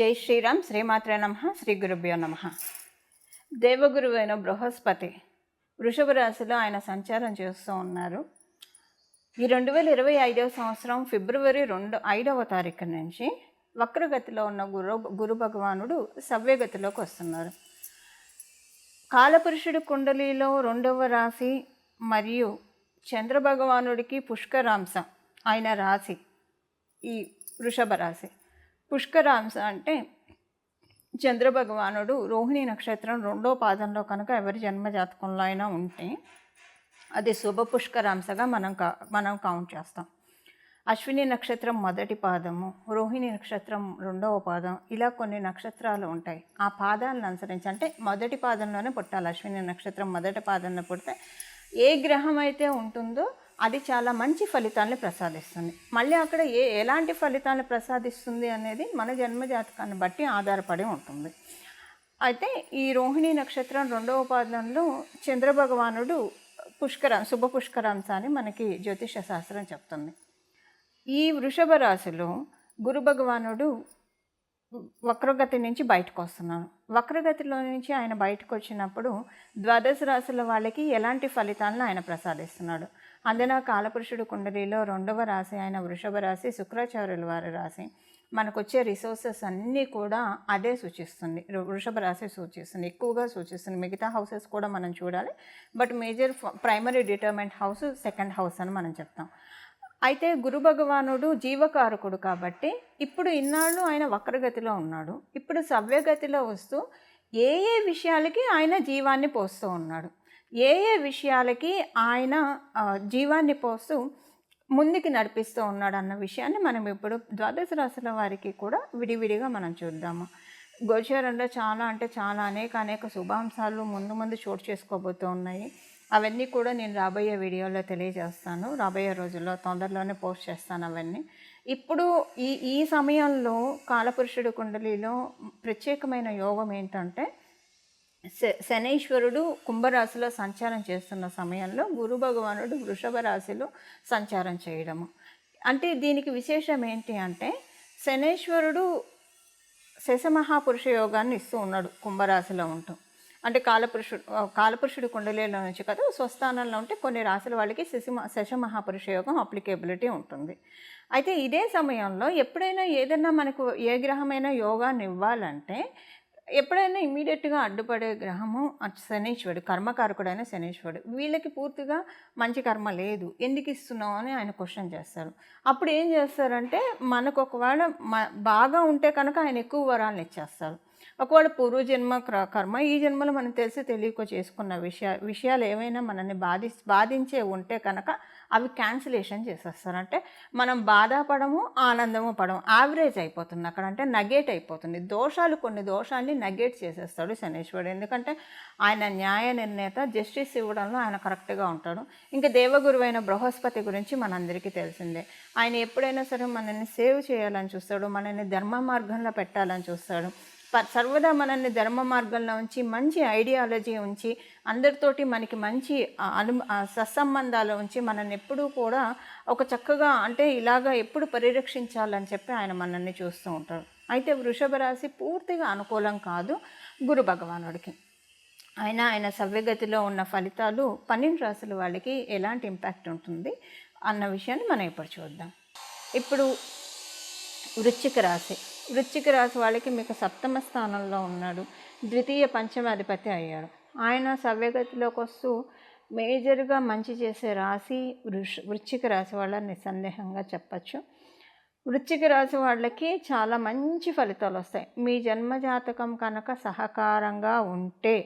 జై శ్రీరామ్. శ్రీమాత్రే నమః. శ్రీ గురుభ్యో నమః. దేవగురువైన బృహస్పతి వృషభ రాశిలో ఆయన సంచారం చేస్తూ ఉన్నారు. ఈ 2025వ సంవత్సరం ఫిబ్రవరి 5వ తారీఖు నుంచి వక్రగతిలో ఉన్న గురు భగవానుడు సవ్యగతిలోకి వస్తున్నారు. కాలపురుషుడి కుండలిలో 2వ రాశి మరియు చంద్రభగవానుడికి పుష్కరాంశ ఆయన రాశి ఈ వృషభ రాశి. పుష్కరాంశ అంటే చంద్రభగవానుడు రోహిణి నక్షత్రం 2వ పాదంలో కనుక ఎవరి జన్మజాతకంలో అయినా ఉంటే అది శుభ పుష్కరాంశగా మనం కౌంట్ చేస్తాం. అశ్విని నక్షత్రం 1వ పాదము, రోహిణి నక్షత్రం 2వ పాదం, ఇలా కొన్ని నక్షత్రాలు ఉంటాయి. ఆ పాదాలను అనుసరించి అంటే 1వ పాదంలోనే పుట్టాలి. అశ్విని నక్షత్రం 1వ పాదంలో పుడితే ఏ గ్రహం అయితే ఉంటుందో అది చాలా మంచి ఫలితాలను ప్రసాదిస్తుంది. మళ్ళీ అక్కడ ఎలాంటి ఫలితాలను ప్రసాదిస్తుంది అనేది మన జన్మజాతకాన్ని బట్టి ఆధారపడి ఉంటుంది. అయితే ఈ రోహిణి నక్షత్రం 2వ పాదంలో చంద్రభగవానుడు శుభ పుష్కరాంశ అని మనకి జ్యోతిష శాస్త్రం చెప్తుంది. ఈ వృషభ రాశిలో గురు భగవానుడు వక్రగతి నుంచి బయటకు వస్తున్నాడు. వక్రగతిలో నుంచి ఆయన బయటకు వచ్చినప్పుడు ద్వాదశ రాశుల వాళ్ళకి ఎలాంటి ఫలితాలను ఆయన ప్రసాదిస్తున్నాడు. అందున కాలపురుషుడు కుండలిలో 2వ రాశి అయిన వృషభ రాశి శుక్రాచార్యుల వారి రాశి. మనకు వచ్చే రిసోర్సెస్ అన్నీ కూడా అదే సూచిస్తుంది, వృషభ రాశి సూచిస్తుంది, ఎక్కువగా సూచిస్తుంది. మిగతా హౌసెస్ కూడా మనం చూడాలి, but major primary డిటర్మెంట్ house 2nd house అని మనం చెప్తాం. అయితే గురు భగవానుడు జీవకారకుడు కాబట్టి ఇప్పుడు ఇన్నాళ్ళు ఆయన వక్రగతిలో ఉన్నాడు. ఇప్పుడు సవ్యగతిలో వస్తూ ఏ విషయాలకి ఆయన జీవాన్ని పోస్తూ ఉన్నాడు, ఏ విషయాలకి ఆయన జీవాన్ని పోస్తూ ముందుకు నడిపిస్తూ ఉన్నాడు అన్న విషయాన్ని మనం ఇప్పుడు ద్వాదశ రాశుల వారికి కూడా విడివిడిగా మనం చూద్దాము. గోచారంలో చాలా అనేక శుభాంశాలు ముందు చోటు చేసుకోబోతూ ఉన్నాయి. అవన్నీ కూడా నేను రాబోయే వీడియోలో తెలియజేస్తాను. రాబోయే రోజుల్లో తొందరలోనే పోస్ట్ చేస్తాను అవన్నీ. ఇప్పుడు ఈ సమయంలో కాలపురుషుడు కుండలిలో ప్రత్యేకమైన యోగం ఏంటంటే శనైశ్వరుడు కుంభరాశిలో సంచారం చేస్తున్న సమయంలో గురు భగవానుడు వృషభ రాశిలో సంచారం చేయడము. అంటే దీనికి విశేషం ఏంటి అంటే శనైశ్వరుడు శశమహాపురుష యోగాన్ని ఇస్తూ ఉన్నాడు కుంభరాశిలో ఉంటూ. అంటే కాలపురుషుడు కుండలిలో నుంచి కదా స్వస్థానంలో ఉంటే కొన్ని రాశుల వాళ్ళకి శశమహాపురుష యోగం అప్లికేబిలిటీ ఉంటుంది. అయితే ఇదే సమయంలో ఎప్పుడైనా ఏదైనా మనకు ఏ గ్రహమైనా యోగాన్ని ఇవ్వాలంటే ఎప్పుడైనా ఇమీడియట్గా అడ్డుపడే గ్రహము శనీశ్వరుడు, కర్మకారకుడైన శనీశ్వరుడు. వీళ్ళకి పూర్తిగా మంచి కర్మ లేదు, ఎందుకు ఇస్తున్నావు అని ఆయన క్వశ్చన్ చేస్తారు. అప్పుడు ఏం చేస్తారంటే మనకు ఒకవేళ బాగా ఉంటే కనుక ఆయన ఎక్కువ వరాలను ఇచ్చేస్తారు. ఒకవేళ పూర్వజన్మ కర్మ ఈ జన్మలో మనం తెలియక చేసుకున్న విషయాలు ఏమైనా మనల్ని బాధించే ఉంటే కనుక అవి క్యాన్సిలేషన్ చేసేస్తారు. అంటే మనం బాధపడము ఆనందము పడము, యావరేజ్ అయిపోతుంది అక్కడ, అంటే నగేట్ అయిపోతుంది. కొన్ని దోషాన్ని నగేట్ చేసేస్తాడు శనీశ్వరుడు. ఎందుకంటే ఆయన న్యాయ నిర్ణేత, జస్టిస్ ఇవ్వడంలో ఆయన కరెక్ట్గా ఉంటాడు. ఇంకా దేవగురువైన బృహస్పతి గురించి మనందరికీ తెలిసిందే. ఆయన ఎప్పుడైనా సరే మనల్ని సేవ్ చేయాలని చూస్తాడు, మనల్ని ధర్మ మార్గంలో పెట్టాలని చూస్తాడు. సర్వదా మనల్ని ధర్మ మార్గంలో ఉంచి మంచి ఐడియాలజీ ఉంచి అందరితోటి మనకి మంచి సత్సంబంధాలు ఉంచి మనల్ని ఎప్పుడూ కూడా ఒక చక్కగా అంటే ఇలాగా ఎప్పుడు పరిరక్షించాలని చెప్పి ఆయన మనల్ని చూస్తూ ఉంటాడు. అయితే వృషభ రాశి పూర్తిగా అనుకూలం కాదు గురు భగవానుడికి. ఆయన సవ్యగతిలో ఉన్న ఫలితాలు 12 రాశుల వాళ్ళకి ఎలాంటి ఇంపాక్ట్ ఉంటుంది అన్న విషయాన్ని మనం ఇప్పుడు చూద్దాం. ఇప్పుడు వృశ్చిక రాశి వాళ్ళకి మీకు 7వ స్థానంలో ఉన్నాడు, ద్వితీయ పంచమాధిపతి అయ్యాడు. ఆయన సవ్యగతిలోకి వస్తూ మేజర్గా మంచి చేసే రాశి వృశ్చిక రాశి వాళ్ళ నిస్సందేహంగా చెప్పచ్చు. వృశ్చిక రాశి వాళ్ళకి చాలా మంచి ఫలితాలు వస్తాయి. మీ జన్మజాతకం కనుక సహకారంగా ఉంటే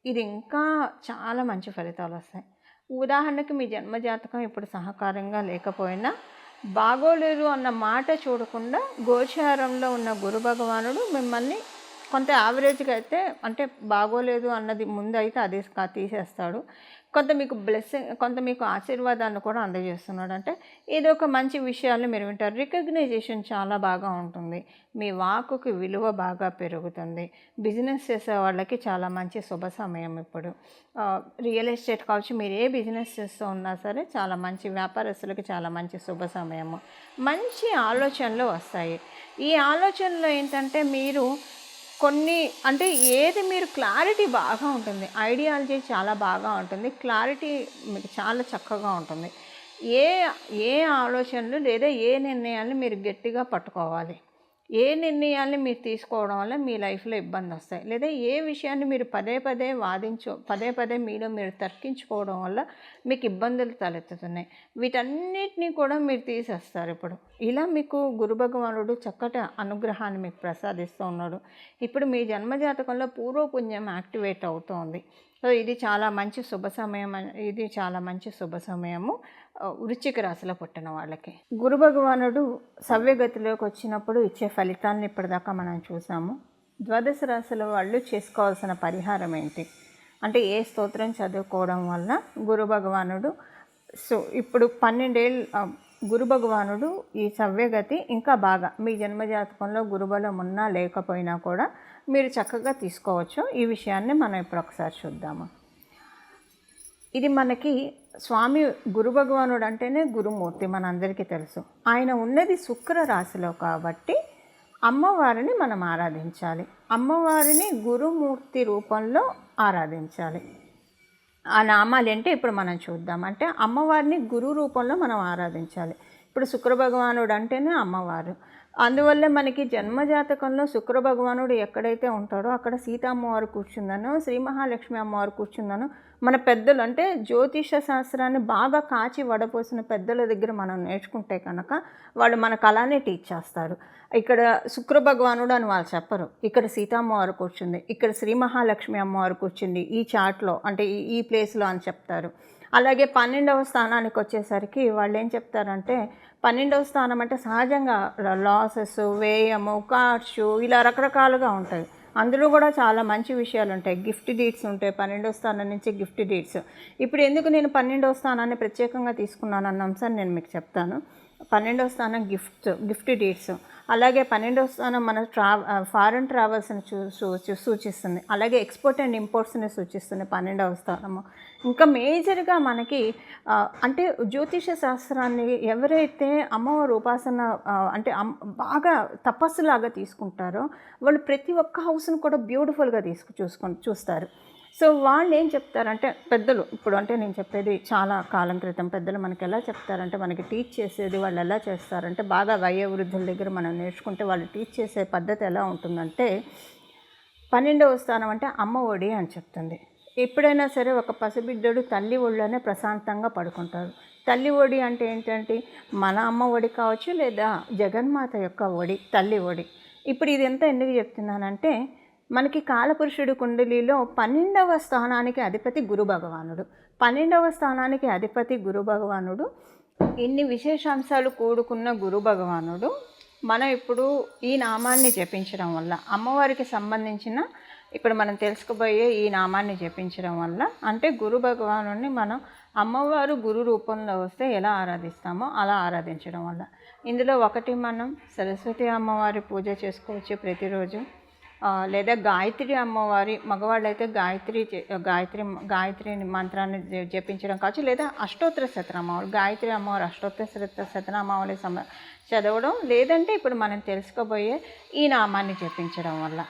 ఇది ఇంకా చాలా మంచి ఫలితాలు వస్తాయి. ఉదాహరణకి మీ జన్మజాతకం ఇప్పుడు సహకారంగా లేకపోయినా బాగోలేదు అన్న మాట చూడకుండా గోచారంలో ఉన్న గురు భగవానుడు మిమ్మల్ని కొంత యావరేజ్గా అయితే, అంటే బాగోలేదు అన్నది ముందు అయితే అది తీసేస్తాడు. కొంత మీకు బ్లెస్సింగ్, కొంత మీకు ఆశీర్వాదాలను కూడా అందజేస్తున్నాడు. అంటే ఏదో ఒక మంచి విషయాలను మీరు వింటారు. రికగ్నైజేషన్ చాలా బాగా ఉంటుంది. మీ వాక్కుకి విలువ బాగా పెరుగుతుంది. బిజినెస్ చేసే వాళ్ళకి చాలా మంచి శుభ సమయం ఇప్పుడు. రియల్ ఎస్టేట్ కావచ్చు, మీరు ఏ బిజినెస్ చేస్తూ ఉన్నా సరే చాలా మంచి, వ్యాపారస్తులకి చాలా మంచి శుభ సమయము. మంచి ఆలోచనలు వస్తాయి. ఈ ఆలోచనలో ఏంటంటే మీరు కొన్ని అంటే ఏది మీరు క్లారిటీ బాగా ఉంటుంది, ఐడియాలజీ చాలా బాగా ఉంటుంది, క్లారిటీ మీకు చాలా చక్కగా ఉంటుంది. ఏ ఏ ఆలోచనలు లేదా ఏ నిర్ణయాన్ని మీరు గట్టిగా పట్టుకోవాలి, ఏ నిర్ణయాన్ని మీరు తీసుకోవడం వల్ల మీ లైఫ్లో ఇబ్బంది వస్తాయి, లేదా ఏ విషయాన్ని మీరు పదే పదే మీలో మీరు తర్కించుకోవడం వల్ల మీకు ఇబ్బందులు తలెత్తుతున్నాయి, వీటన్నిటినీ కూడా మీరు తీసేస్తారు ఇప్పుడు. ఇలా మీకు గురు భగవానుడు చక్కటి అనుగ్రహాన్ని మీకు ప్రసాదిస్తూ ఉన్నాడు. ఇప్పుడు మీ జన్మజాతకంలో పూర్వపుణ్యం యాక్టివేట్ అవుతోంది. సో ఇది చాలా మంచి శుభ సమయం. ఇది చాలా మంచి శుభ సమయము వృశ్చిక రాశిలో పుట్టిన వాళ్ళకి. గురు భగవానుడు సవ్యగతిలోకి వచ్చినప్పుడు ఇచ్చే ఫలితాలను ఇప్పటిదాకా మనం చూసాము. ద్వాదశ రాశుల వాళ్ళు చేసుకోవాల్సిన పరిహారం ఏంటి అంటే ఏ స్తోత్రం చదువుకోవడం వల్ల గురు భగవానుడు, సో ఇప్పుడు 12 ఏళ్ళు గురు భగవానుడు ఈ సవ్యగతి ఇంకా బాగా మీ జన్మజాతకంలో గురుబలం ఉన్నా లేకపోయినా కూడా మీరు చక్కగా తీసుకోవచ్చు. ఈ విషయాన్ని మనం ఇప్పుడు ఒకసారి చూద్దాము. ఇది మనకి స్వామి గురు భగవానుడు అంటేనే గురుమూర్తి, మనందరికీ తెలుసు. ఆయన ఉన్నది శుక్ర రాశిలో కాబట్టి అమ్మవారిని మనం ఆరాధించాలి. అమ్మవారిని గురుమూర్తి రూపంలో ఆరాధించాలి. ఆ నామాలు ఏంటి ఇప్పుడు మనం చూద్దాం. అంటే అమ్మవారిని గురు రూపంలో మనం ఆరాధించాలి. ఇప్పుడు శుక్ర భగవానుడు అంటేనే అమ్మవారు. అందువల్లే మనకి జన్మజాతకంలో శుక్ర భగవానుడు ఎక్కడైతే ఉంటాడో అక్కడ సీతమ్మవారు కూర్చుందనో, శ్రీ మహాలక్ష్మి అమ్మవారు కూర్చుందనో మన పెద్దలు అంటే జ్యోతిష శాస్త్రాన్ని బాగా కాచి వడపోసిన పెద్దల దగ్గర మనం నేర్చుకుంటే కనుక వాళ్ళు మనకు అలానే టీచ్ చేస్తారు. ఇక్కడ శుక్ర భగవానుడు అని వాళ్ళు చెప్పరు, ఇక్కడ సీతమ్మవారు కూర్చుంది, ఇక్కడ శ్రీ మహాలక్ష్మి అమ్మవారు కూర్చుంది ఈ చార్ట్లో అంటే ఈ ప్లేస్లో అని చెప్తారు. అలాగే 12వ స్థానానికి వచ్చేసరికి వాళ్ళు ఏం చెప్తారంటే 12వ స్థానం అంటే సహజంగా లాసెస్, వ్యయము, ఖర్చు ఇలా రకరకాలుగా ఉంటాయి. అందులో కూడా చాలా మంచి విషయాలు ఉంటాయి. గిఫ్ట్ డీడ్స్ ఉంటాయి 12వ స్థానం నుంచి గిఫ్ట్ డీడ్స్. ఇప్పుడు ఎందుకు నేను 12వ స్థానాన్ని ప్రత్యేకంగా తీసుకున్నాను అన్న అంశాన్ని నేను మీకు చెప్తాను. 12వ స్థానం గిఫ్ట్ డీడ్స్. అలాగే 12వ స్థానం మన ఫారెన్ ట్రావెల్స్ని సూచిస్తుంది. అలాగే ఎక్స్పోర్ట్ అండ్ ఇంపోర్ట్స్ని సూచిస్తుంది 12వ స్థానము. ఇంకా మేజర్గా మనకి అంటే జ్యోతిష శాస్త్రాన్ని ఎవరైతే అమ్మవారి ఉపాసన అంటే బాగా తపస్సులాగా తీసుకుంటారో వాళ్ళు ప్రతి ఒక్క హౌస్ను కూడా బ్యూటిఫుల్గా చూస్తారు. సో వాళ్ళు ఏం చెప్తారంటే పెద్దలు, ఇప్పుడు అంటే నేను చెప్పేది చాలా కాలం క్రితం పెద్దలు మనకి ఎలా చెప్తారంటే, మనకి టీచ్ చేసేది వాళ్ళు ఎలా చేస్తారంటే, బాగా వయోవృద్ధుల దగ్గర మనం నేర్చుకుంటే వాళ్ళు టీచ్ చేసే పద్ధతి ఎలా ఉంటుందంటే 12వ స్థానం అంటే అమ్మ ఒడి అని చెప్తుంది. ఎప్పుడైనా సరే ఒక పసిబిడ్డడు తల్లి ఒడిలోనే ప్రశాంతంగా పడుకుంటారు. తల్లి ఒడి అంటే ఏంటంటే మన అమ్మ ఒడి కావచ్చు లేదా జగన్మాత యొక్క ఒడి, తల్లి ఒడి. ఇప్పుడు ఇది ఎంత ఎందుకు చెప్తున్నానంటే మనకి కాలపురుషుడు కుండలిలో 12వ స్థానానికి అధిపతి గురు భగవానుడు. 12వ స్థానానికి అధిపతి గురు భగవానుడు. ఇన్ని విశేషాంశాలు కూడుకున్న గురు భగవానుడు మనం ఇప్పుడు ఈ నామాన్ని జపించడం వల్ల అమ్మవారికి సంబంధించిన ఇప్పుడు మనం తెలుసుకోబోయే ఈ నామాన్ని జపించడం వల్ల అంటే గురు భగవానుడిని మనం అమ్మవారు గురు రూపంలో వస్తే ఎలా ఆరాధిస్తామో అలా ఆరాధించడం వల్ల ఇందులో ఒకటి మనం సరస్వతి అమ్మవారి పూజ చేసుకోవచ్చు ప్రతిరోజు, లేదా గాయత్రి అమ్మవారి మగవాళ్ళైతే గాయత్రి మంత్రాన్ని జపించడం కావచ్చు, లేదా అష్టోత్తర శతనామావళి గాయత్రి అమ్మవారి అష్టోత్తర శతనామావళి చదవడం, లేదంటే ఇప్పుడు మనం తెలుసుకోబోయే ఈ నామాన్ని జపించడం వల్ల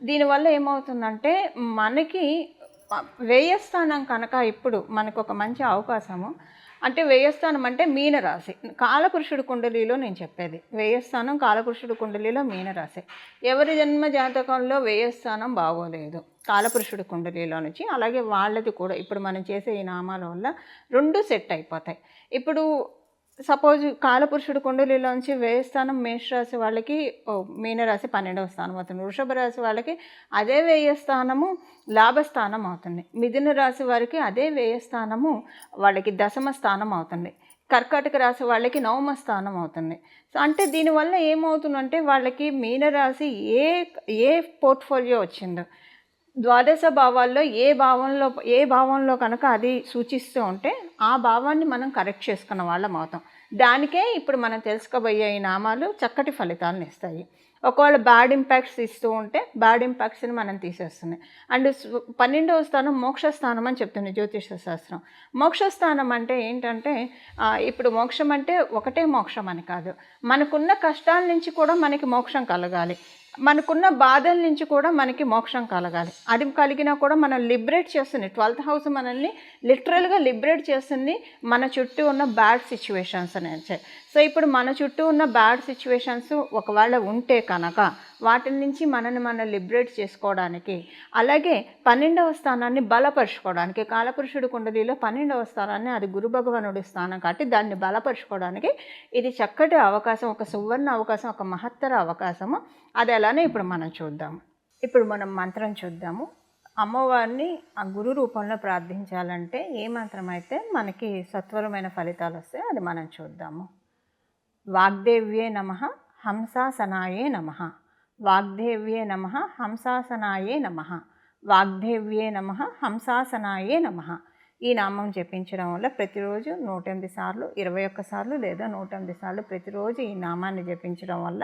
దీనివల్ల ఏమవుతుందంటే మనకి వ్యయస్థానం కనుక ఇప్పుడు మనకు ఒక మంచి అవకాశము. అంటే వ్యయస్థానం అంటే మీనరాశి, కాలపురుషుడు కుండలిలో నేను చెప్పేది వ్యయస్థానం కాలపురుషుడు కుండలిలో మీనరాశి. ఎవరి జన్మ జాతకంలో వ్యయస్థానం బాగోలేదు కాలపురుషుడు కుండలిలో నుంచి, అలాగే వాళ్ళది కూడా ఇప్పుడు మనం చేసే ఈ నామాల వల్ల 2 సెట్ అయిపోతాయి. ఇప్పుడు సపోజ్ కాలపురుషుడు కుండలిలోంచి వ్యయస్థానం మేషరాశి వాళ్ళకి మీనరాశి 12వ స్థానం అవుతుంది. వృషభ రాశి వాళ్ళకి అదే వ్యయస్థానము లాభస్థానం అవుతుంది. మిథున రాశి వారికి అదే వ్యయస్థానము వాళ్ళకి 10వ స్థానం అవుతుంది. కర్కాటక రాశి వాళ్ళకి 9వ స్థానం అవుతుంది. సో అంటే దీనివల్ల ఏమవుతుందంటే వాళ్ళకి మీనరాశి ఏ పోర్ట్ఫోలియో వచ్చిందో ద్వాదశ భావాల్లో ఏ భావంలో కనుక అది సూచిస్తూ ఉంటే ఆ భావాన్ని మనం కరెక్ట్ చేసుకున్న వాళ్ళం అవుతాం. దానికే ఇప్పుడు మనం తెలుసుకోబోయే ఈ నామాలు చక్కటి ఫలితాలను ఇస్తాయి. ఒకవేళ బ్యాడ్ ఇంపాక్ట్స్ ఇస్తూ ఉంటే బ్యాడ్ ఇంపాక్ట్స్ని మనం తీసేస్తున్నాయి. అండ్ 12వ స్థానం మోక్షస్థానం అని చెప్తుంది జ్యోతిష శాస్త్రం. మోక్షస్థానం అంటే ఏంటంటే ఇప్పుడు మోక్షం అంటే ఒకటే మోక్షం అని కాదు, మనకున్న కష్టాల నుంచి కూడా మనకి మోక్షం కలగాలి, మనకున్న బాధల నుంచి కూడా మనకి మోక్షం కలగాలి. అది కలిగినా కూడా మనం లిబరేట్ చేస్తుంది. 12th హౌస్ మనల్ని లిటరల్గా లిబరేట్ చేస్తుంది మన చుట్టూ ఉన్న బ్యాడ్ సిచ్యువేషన్స్ నుంచి. సో ఇప్పుడు మన చుట్టూ ఉన్న బ్యాడ్ సిచ్యువేషన్స్ ఒకవేళ ఉంటే కనుక వాటి నుంచి మనల్ని మనం లిబరేట్ చేసుకోవడానికి, అలాగే 12వ స్థానాన్ని బలపరుచుకోవడానికి, కాలపురుషుడి కుండలిలో 12వ స్థానాన్ని అది గురు భగవానుడి స్థానం కాబట్టి దాన్ని బలపరుచుకోవడానికి ఇది చక్కటి అవకాశం, ఒక సువర్ణ అవకాశం, ఒక మహత్తర అవకాశము. అది ఎలానే ఇప్పుడు మనం చూద్దాము. ఇప్పుడు మనం మంత్రం చూద్దాము. అమ్మవారిని ఆ గురు రూపంలో ప్రార్థించాలంటే ఏ మంత్రం అయితే మనకి సత్వరమైన ఫలితాలు వస్తాయో అది మనం చూద్దాము. వాగ్దేవ్యే నమః హంసాసనాయే నమః. వాగ్దేవ్యే నమః హంసాసనాయే నమః. వాగ్దేవ్యే నమః హంసాసనాయే నమః. ఈ నామం జపించడం వల్ల ప్రతిరోజు 108 సార్లు, 21 సార్లు లేదా 108 సార్లు ప్రతిరోజు ఈ నామాన్ని జపించడం వల్ల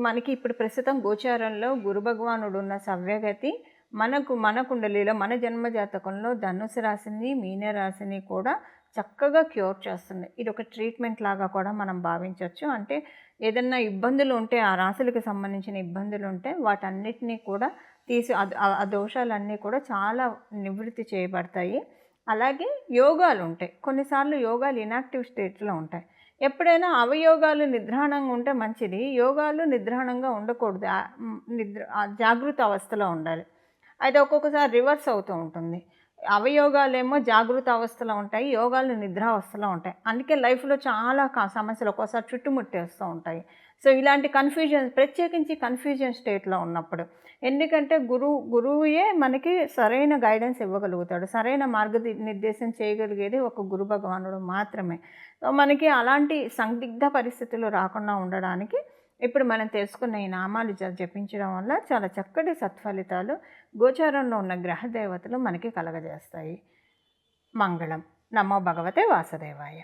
మనకి ఇప్పుడు ప్రస్తుతం గోచారంలో గురు భగవానుడు ఉన్న సవ్యగతి మన కుండలిలో మన జన్మజాతకంలో ధనుసు రాశిని, మీన రాశిని కూడా చక్కగా క్యూర్ చేస్తుంది. ఇది ఒక ట్రీట్మెంట్ లాగా కూడా మనం భావించవచ్చు. అంటే ఏదన్నా ఇబ్బందులు ఉంటే, ఆ రాశులకు సంబంధించిన ఇబ్బందులు ఉంటే వాటన్నిటినీ కూడా తీసి ఆ దోషాలన్నీ కూడా చాలా నివృత్తి చేయబడతాయి. అలాగే యోగాలు ఉంటాయి, కొన్నిసార్లు యోగాలు ఇనాక్టివ్ స్టేట్లో ఉంటాయి. ఎప్పుడైనా అవయోగాలు నిద్రాణంగా ఉంటే మంచిది, యోగాలు నిద్రాణంగా ఉండకూడదు, జాగృత అవస్థలో ఉండాలి. అయితే ఒక్కొక్కసారి రివర్స్ అవుతూ ఉంటుంది. అవయోగాలేమో జాగృత అవస్థలో ఉంటాయి, యోగాలు నిద్రావస్థలో ఉంటాయి. అందుకే లైఫ్లో చాలా సమస్యలు ఒక్కోసారి చుట్టుముట్టేస్తూ ఉంటాయి. సో ఇలాంటి ప్రత్యేకించి కన్ఫ్యూజన్ స్టేట్లో ఉన్నప్పుడు, ఎందుకంటే గురువుయే మనకి సరైన గైడెన్స్ ఇవ్వగలుగుతాడు, సరైన నిర్దేశం చేయగలిగేది ఒక గురు భగవానుడు మాత్రమే. సో మనకి అలాంటి సందిగ్ధ పరిస్థితులు రాకుండా ఉండడానికి ఇప్పుడు మనం తెలుసుకున్న ఈ నామాలు జపించడం వల్ల చాలా చక్కటి సత్ఫలితాలు గోచారంలో ఉన్న గ్రహదేవతలు మనకి కలగజేస్తాయి. మంగళం. నమో భగవతే వాసుదేవాయ.